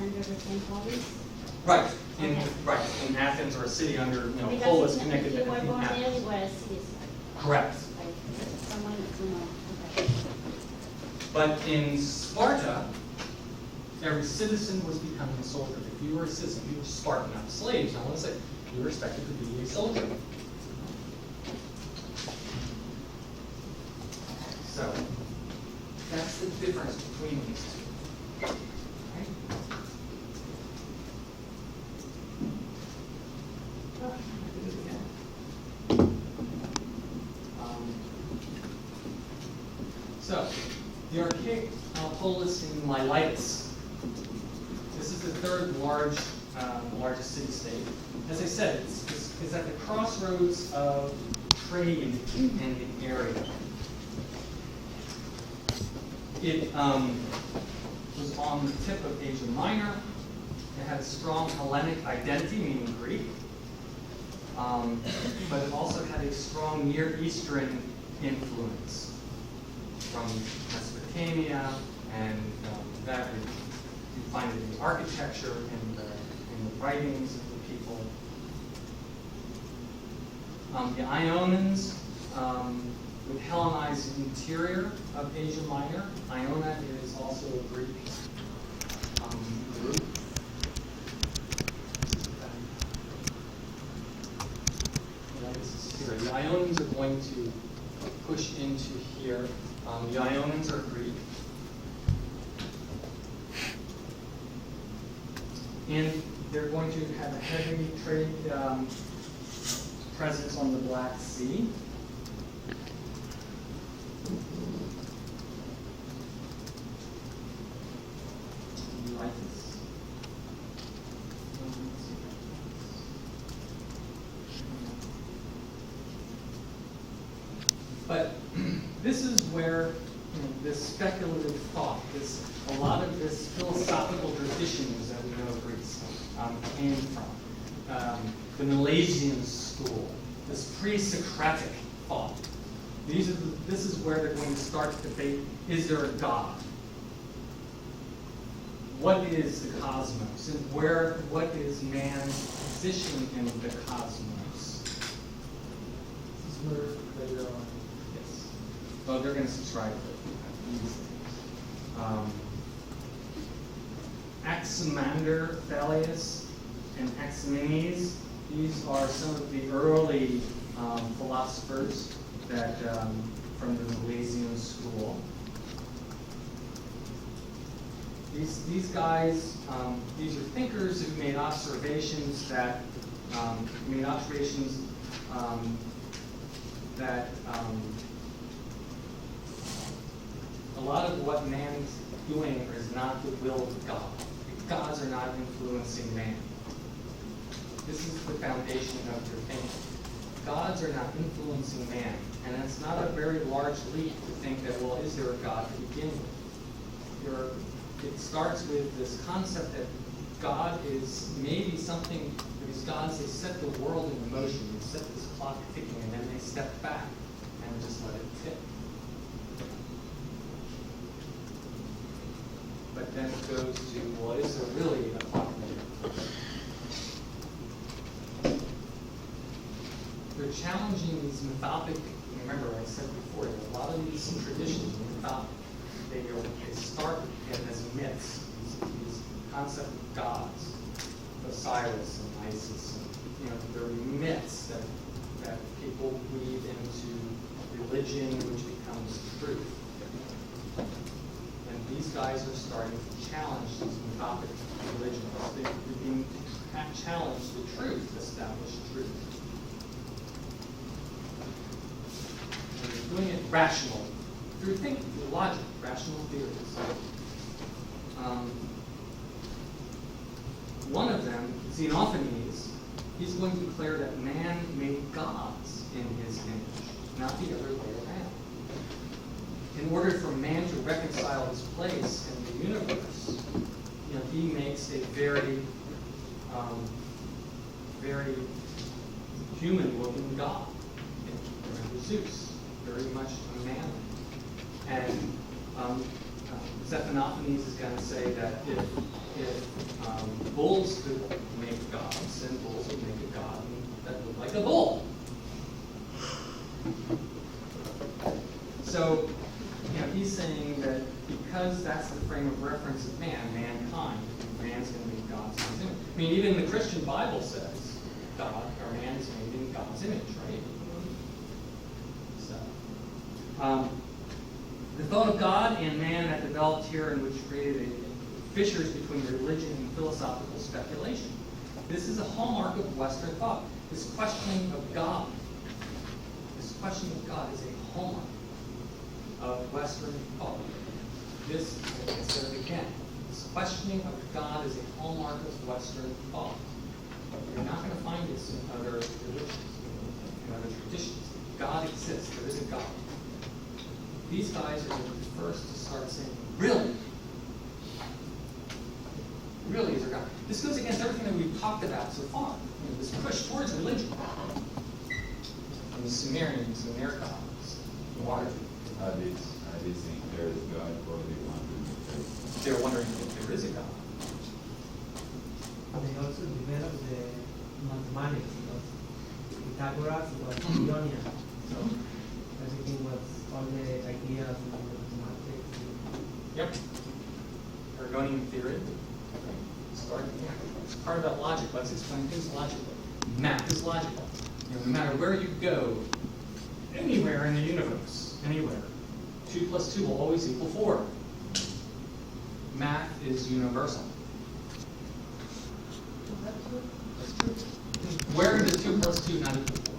under the same polis? Right. Okay. In Athens, or a city under Because polis if connected you to were born there, Athens. you were a citizen. Correct. Like, someone, okay. But in Sparta, every citizen was becoming a soldier. If you were a citizen, you were Spartan, not slaves. I want to say you were expected to be a soldier. So that's the difference between these two. Okay? I did it again. So the archaic polis in Miletus. This is the third largest city-state. As I said, it's at the crossroads of trade in the area. It was on the tip of Asia Minor. It had a strong Hellenic identity, meaning Greek, but it also had a strong Near Eastern influence from Mesopotamia, and that you find it in the architecture, in the writings of the people. The Ionians would Hellenize the interior of Asia Minor. Iona is also a Greek group. Here. The Ionians are going to push into here. The Ionians are Greek. And they're going to have a heavy trade presence on the Black Sea. You like this? But this is where this speculative thought, a lot of this philosophical traditions that we know of Greece came from. The Milesian school, this pre-Socratic thought. This is where they're going to start to debate, is there a God? What is the cosmos? And what is man's position in the cosmos? This is where they Yes. Oh, they're going to subscribe to these things. Anaximander, Thales, and Aximenes. These are some of the early philosophers that from the Milesian school. These guys, these are thinkers who made observations that a lot of what man's doing is not the will of God. Gods are not influencing man. This is the foundation of their thinking. Gods are not influencing man. And it's not a very large leap to think that, well, is there a God to begin with? It starts with this concept that God is maybe something, because gods, they set the world in motion. They set this clock ticking, and then they step back and just let it tick. But then it goes to, well, is there really a clock ticking? They're challenging these mythic, remember I said before, a lot of these traditions are mythic. They start as myths, these concept of gods, Osiris and Isis, and they're myths that people weave into religion, which becomes truth. And these guys are starting to challenge these mythic religions. They're being challenge the truth, established truth. And they're doing it rationally, through thinking, through logic, rational theories. One of them, Xenophanes, he's going to declare that man made gods in his image, not the other way around. In order for man to reconcile his place in the universe, he makes a very, very human-looking god. Remember Zeus, very much a man. And Xenophanes is going to say that if bulls could make gods, then bulls would make a god that looked like a bull. So, he's saying that because that's the frame of reference of mankind, man's going to make God's image. I mean, even the Christian Bible says God, or man is made in God's image, right? So, the thought of God and man that developed here and which created fissures between religion and philosophical speculation. This is a hallmark of Western thought. This questioning of God. This questioning of God is a hallmark of Western thought. This, I said it again, this questioning of God is a hallmark of Western thought. You're not going to find this in other religions, in other traditions. God exists. There is a God. These guys are the first to start saying, really? Really is there God? This goes against everything that we've talked about so far. This push towards religion. And the Sumerians and their gods, the water. How do you think there is God, or they wonder if They're wondering if there is a God. They also developed the mathematics because Pythagoras was Ionian. So everything was all the ideas and the mathematics. Yep. Argonian theory. It's part of that logic. Let's explain things logically. Math is logical. No matter where you go, anywhere in the universe, anywhere, 2 plus 2 will always equal 4. Math is universal. That's true. Where does 2 plus 2 not equal 4?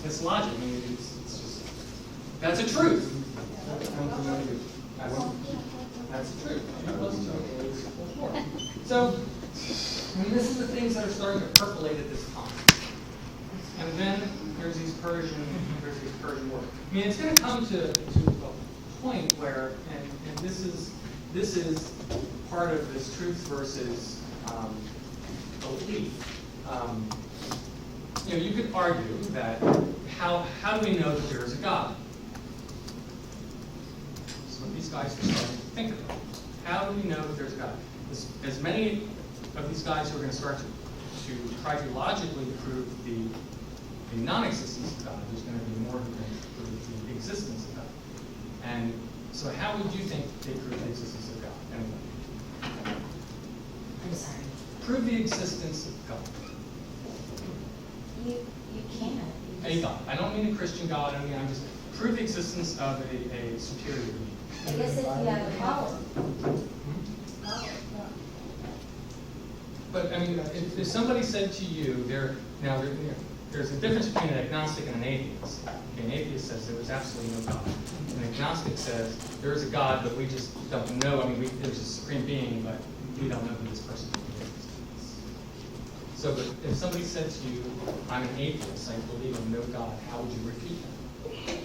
It's logic. I mean, it's just, that's a truth. That's the truth. 2 plus 2 always equal 4. So, this is the things that are starting to percolate at this time. And then there's these Persian wars. I mean, it's going to come to a point where, and this is part of this truth versus belief. You could argue that how do we know that there is a God? So these guys are starting to think about it. How do we know that there's a God? As many of these guys who are going to start to try to logically prove the non-existence of God, there's going to be more who are going to prove the existence of God. And so how would you think they prove the existence of God? Anyway. I'm sorry. Prove the existence of God. You can't. A God. I don't mean a Christian God. I mean, I'm just prove the existence of a superior being. I guess if you have power. But I mean, if somebody said to you, there's a difference between an agnostic and an atheist. An atheist says there was absolutely no God. An agnostic says there is a God, but we just don't know. I mean, there's a supreme being, but we don't know who this person is. So, but if somebody said to you, I'm an atheist, I believe in no God, how would you refute that?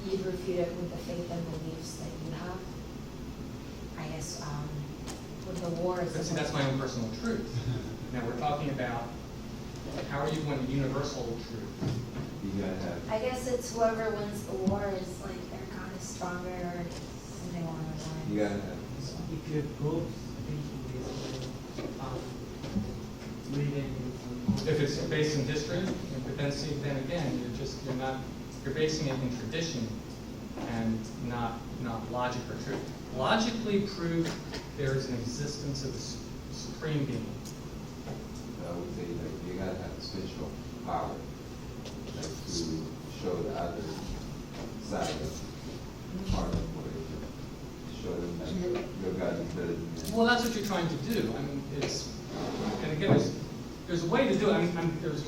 You'd refute it with the faith and beliefs that you have. I guess with the wars. But see, that's my own personal truth. Now we're talking about how are you going to universal truth? You gotta have. I guess it's whoever wins the war is like their God is stronger or something along those lines. You gotta have. If you prove thinking is reading. If it's based in history, but then again, you're basing it in tradition and not logic or truth. Logically prove there is an existence of a supreme being. I would say you gotta have special power, to show the other side of part of what it is. Show them that your God is better than them. Well, that's what you're trying to do. I mean, and again, there's a way to do it. There's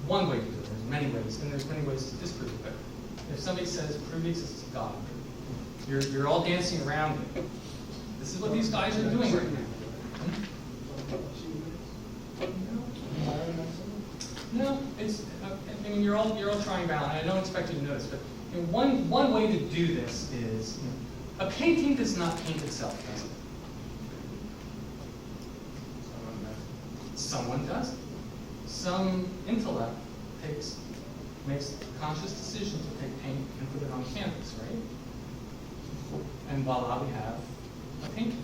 one way to do it. There's many ways, and there's many ways to disprove it. But if somebody says, prove the existence of God, you're all dancing around it. This is what these guys are doing right now. No, I mean, you're all trying balance. I don't expect you to notice, but one way to do this is, a painting does not paint itself, does it? Someone does it. Some intellect makes a conscious decision to take paint and put it on canvas, right? And voila, we have a painting.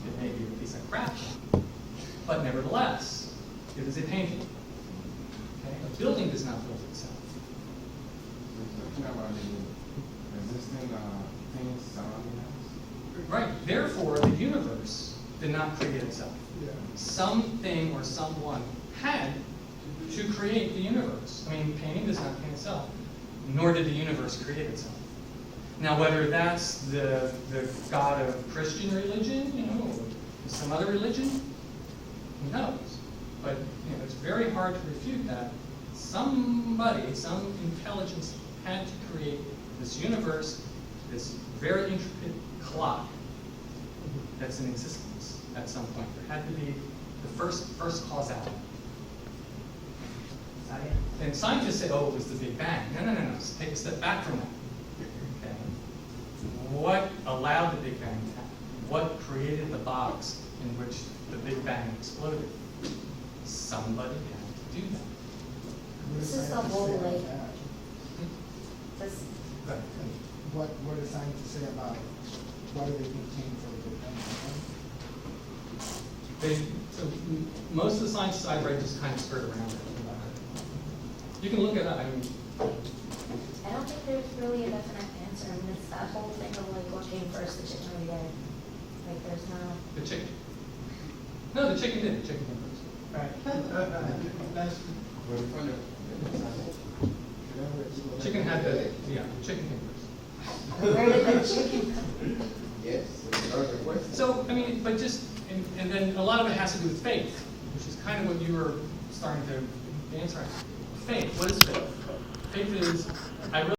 It may be a piece of crap, but nevertheless, it is a painting. Okay? A building does not build itself. Talking about the existing things surrounding us. Right. Therefore, the universe did not create itself. Yeah. Something or someone had to create the universe. I mean, painting does not paint itself, nor did the universe create itself. Now, whether that's the God of Christian religion, or some other religion, who knows? But it's very hard to refute that somebody, some intelligence, had to create this universe, this very intricate clock that's in existence at some point. There had to be the first causality. And scientists say, oh, it was the Big Bang. No. Take a step back from that. Okay. What allowed the Big Bang to happen? What created the box in which the Big Bang exploded? Somebody had to do that. This is the whole, like, this, What does scientists say about why do they think came from the Big Bang? So most of the scientists I've read just kind of skirt around it. You can look it up. I mean, I don't think there's really a definite answer. I mean, it's that whole thing of like what came first, the chicken or the egg. Like, there's no. the chicken. No, the chicken did. The chicken came first. That's But if I The chicken had the chicken came first. Where did the chicken come? Yes, that's the question. So, I mean, but just, and then a lot of it has to do with faith, which is kind of what you were starting to answer. Faith, what is faith? Faith is, I really